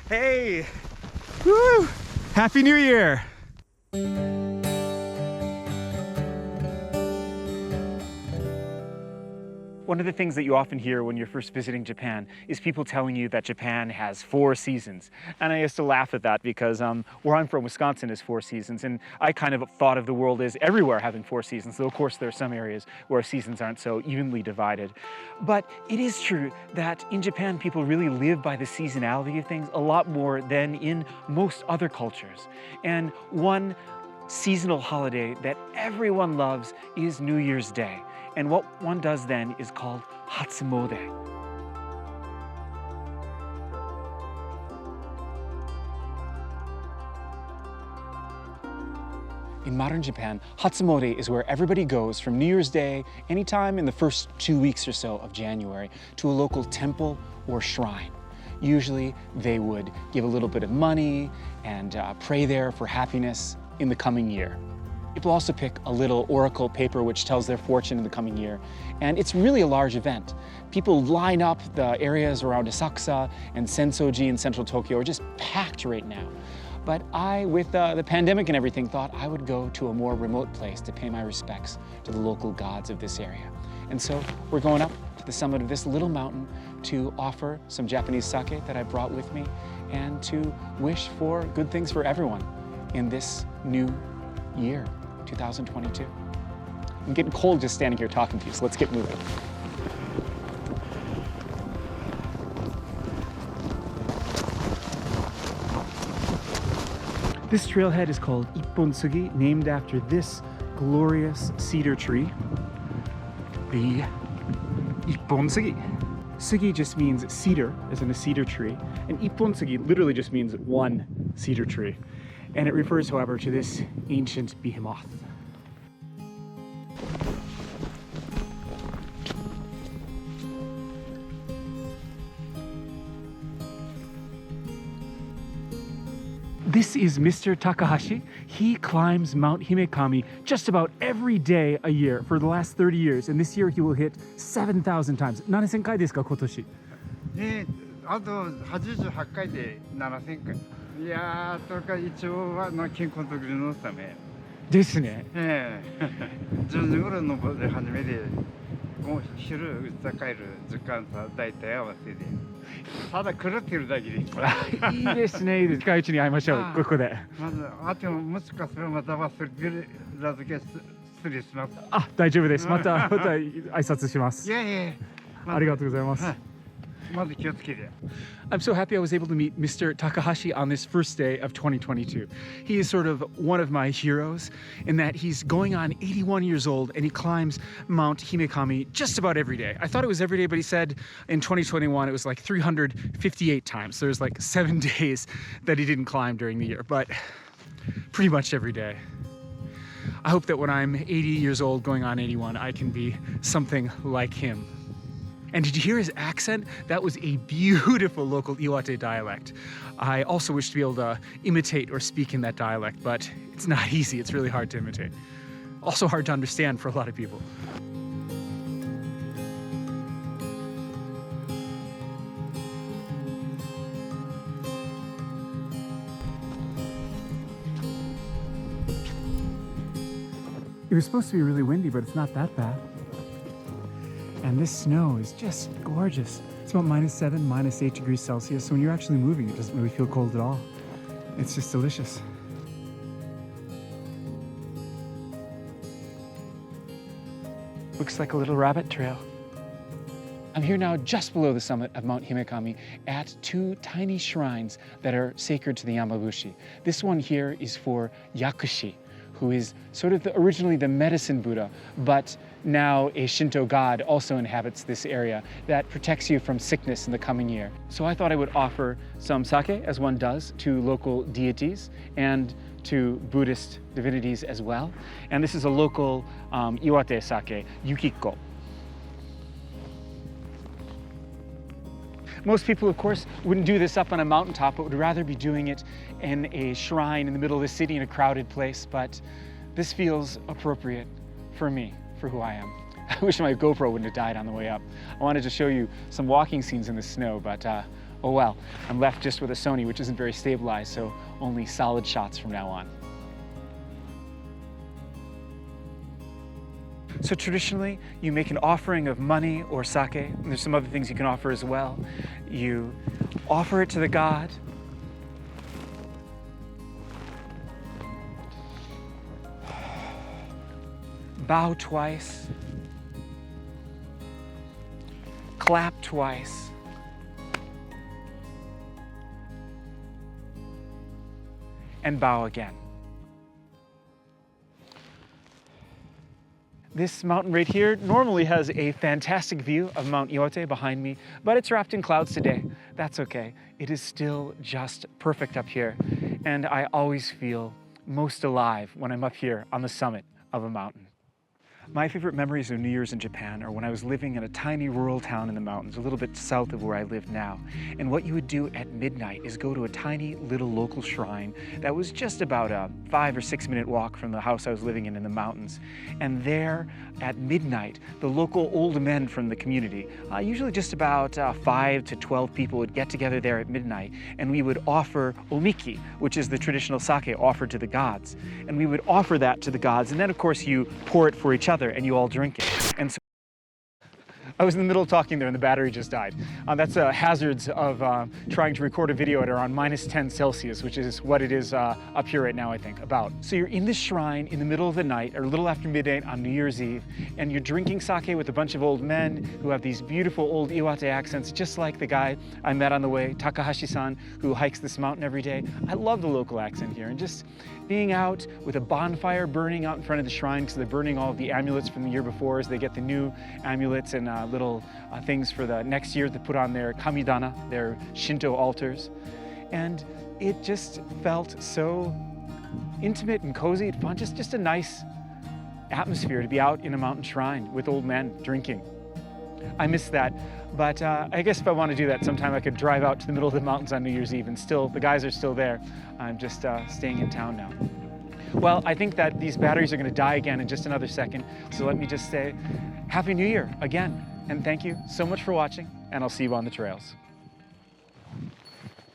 Hey! Woo! Happy New Year! One of the things that you often hear when you're first visiting Japan is people telling you that Japan has 4 seasons. And I used to laugh at that because where I'm from, Wisconsin, is 4 seasons. And I kind of thought of the world as everywhere having 4 seasons, though of course there are some areas where seasons aren't so evenly divided. But it is true that in Japan, people really live by the seasonality of things a lot more than in most other cultures. And one seasonal holiday that everyone loves is New Year's Day. And what one does then is called Hatsumode. In modern Japan, Hatsumode is where everybody goes from New Year's Day, anytime in the first 2 weeks or so of January, to a local temple or shrine. Usually they would give a little bit of money and pray there for happiness in the coming year. People also pick a little oracle paper which tells their fortune in the coming year. And it's really a large event. People line up. The areas around Asakusa and Sensoji in central Tokyo are just packed right now. But I, with the pandemic and everything, thought I would go to a more remote place to pay my respects to the local gods of this area. And so we're going up to the summit of this little mountain to offer some Japanese sake that I brought with me and to wish for good things for everyone in this new year. 2022. I'm getting cold just standing here talking to you, so let's get moving. This trailhead is called Ipponsugi, named after this glorious cedar tree, the Ipponsugi. Sugi just means cedar, as in a cedar tree, and Ipponsugi literally just means one cedar tree. And it refers, however, to this ancient behemoth. This is Mr. Takahashi. He climbs Mount Himekami just about every day a year for the last 30 years. And this year he will hit 7,000 times. 何千回ですか、今年? あと88回で7000回。いやー、それから一応健康づくりのため。ですね。10時頃登り始めで、昼帰る時間さ、大体合わせで。ただ狂ってるだけで。いいですね。近いうちに会いましょう。ここで。まず、あともしかすればまた忘れらずけ失礼します。あ、大丈夫です。また挨拶します。いやいや。ありがとうございます。I'm so happy I was able to meet Mr. Takahashi on this first day of 2022. He is sort of one of my heroes in that he's going on 81 years old and he climbs Mount Himekami just about every day. I thought it was every day, but he said in 2021 it was like 358 times. So there's like 7 days that he didn't climb during the year, but pretty much every day. I hope that when I'm 80 years old going on 81, I can be something like him. And did you hear his accent? That was a beautiful local Iwate dialect. I also wish to be able to imitate or speak in that dialect, but it's not easy. It's really hard to imitate. Also hard to understand for a lot of people. It was supposed to be really windy, but it's not that bad. And this snow is just gorgeous. It's about -7, -8 degrees Celsius. So when you're actually moving, it doesn't really feel cold at all. It's just delicious. Looks like a little rabbit trail. I'm here now just below the summit of Mount Himekami at 2 tiny shrines that are sacred to the Yamabushi. This one here is for Yakushi, who is sort of originally the medicine Buddha, but now a Shinto god also inhabits this area that protects you from sickness in the coming year. So I thought I would offer some sake, as one does, to local deities and to Buddhist divinities as well. And this is a local Iwate sake, Yukiko. Most people, of course, wouldn't do this up on a mountaintop, but would rather be doing it in a shrine in the middle of the city in a crowded place. But this feels appropriate for me, for who I am. I wish my GoPro wouldn't have died on the way up. I wanted to show you some walking scenes in the snow, but Oh well, I'm left just with a Sony, which isn't very stabilized, so only solid shots from now on. So traditionally, you make an offering of money or sake, and there's some other things you can offer as well. You offer it to the god. Bow twice. Clap twice. And bow again. This mountain right here normally has a fantastic view of Mount Iwate behind me, but it's wrapped in clouds today. That's okay. It is still just perfect up here, and I always feel most alive when I'm up here on the summit of a mountain. My favorite memories of New Year's in Japan are when I was living in a tiny rural town in the mountains, a little bit south of where I live now. And what you would do at midnight is go to a tiny little local shrine that was just about a 5 or 6 minute walk from the house I was living in the mountains. And there at midnight, the local old men from the community, usually just about 5 to 12 people, would get together there at midnight, and we would offer omiki, which is the traditional sake offered to the gods. And we would offer that to the gods, and then of course you pour it for each other and you all drink it. And so I was in the middle of talking there and the battery just died. That's hazards of trying to record a video at around -10 Celsius, which is what it is up here right now, I think, about. So you're in this shrine in the middle of the night, or a little after midnight on New Year's Eve, and you're drinking sake with a bunch of old men who have these beautiful old Iwate accents, just like the guy I met on the way, Takahashi-san, who hikes this mountain every day. I love the local accent here, and just being out with a bonfire burning out in front of the shrine, because they're burning all of the amulets from the year before as they get the new amulets and little things for the next year to put on their kamidana, their Shinto altars. And it just felt so intimate and cozy and fun, just a nice atmosphere to be out in a mountain shrine with old men drinking. I miss that, but I guess if I want to do that sometime, I could drive out to the middle of the mountains on New Year's Eve, and still, the guys are still there. I'm just staying in town now. Well, I think that these batteries are going to die again in just another second, so let me just say Happy New Year again, and thank you so much for watching, and I'll see you on the trails.